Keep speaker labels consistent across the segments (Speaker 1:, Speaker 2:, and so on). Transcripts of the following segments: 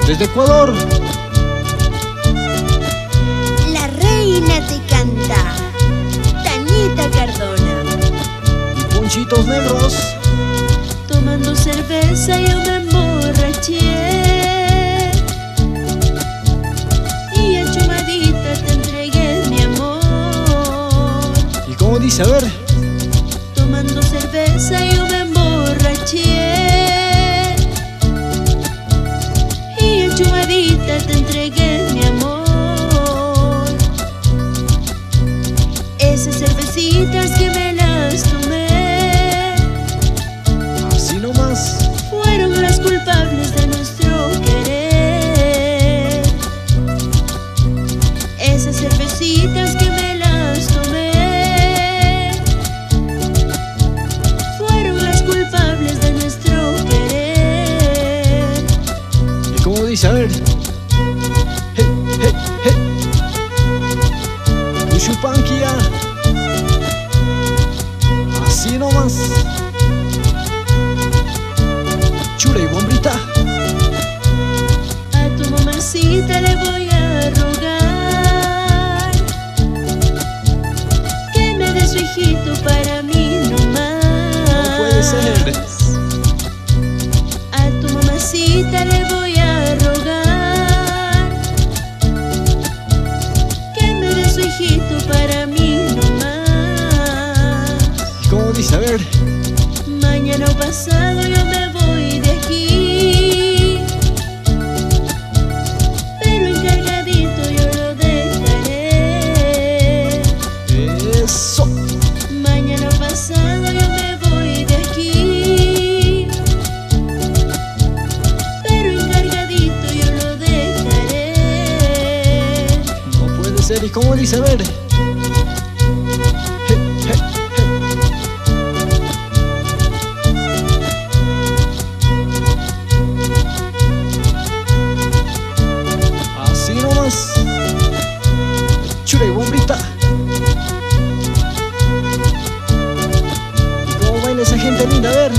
Speaker 1: Desde Ecuador,
Speaker 2: la reina te canta, Tañita Cardona.
Speaker 1: y Ponchitos Negros.
Speaker 2: Tomando cerveza yo me emborraché y achumadita te entregué mi amor.
Speaker 1: ¿Y cómo dice? A ver.
Speaker 2: Tomando cerveza yo me emborraché y achumadita te entregué mi amor. Esas cervecitas que me las tomé,
Speaker 1: Así nomás.
Speaker 2: fueron las culpables de nuestro querer. Esas cervecitas que me las tomé, fueron las culpables de nuestro querer.
Speaker 1: ¿Y cómo dice? A ver. Hey, hey, hey. Ushupanquia. Así nomás. Chura y Guambrita.
Speaker 2: A tu mamacita le voy a rogar que me dé su hijito para mí nomás.
Speaker 1: No puede ser.
Speaker 2: A tu mamacita le voy a rogar que me dé su hijito para mí nomás.
Speaker 1: ¿Y cómo dice? A ver.
Speaker 2: Mañana o pasado yo me voy de aquí, pero encargadito yo lo dejaré.
Speaker 1: Eso.
Speaker 2: Mañana o pasado yo me voy de aquí, pero encargadito yo lo dejaré.
Speaker 1: No puede ser. ¿Y cómo dice? A ver. Hey, hey, hey. Así nomás. Chura y Guambrita. ¿Y cómo baila esa gente linda? A ver.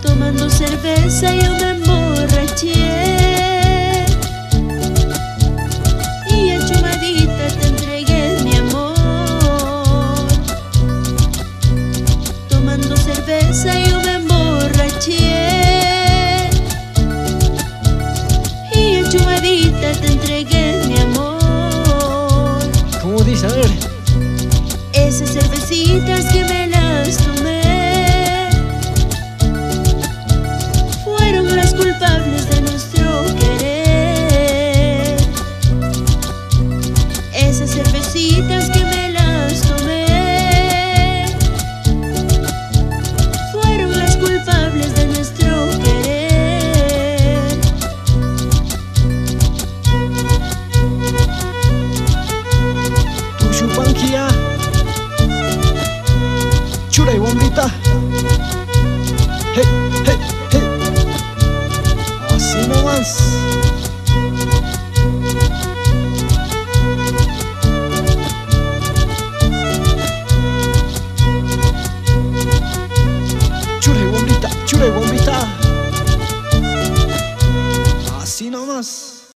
Speaker 2: Tomando cerveza yo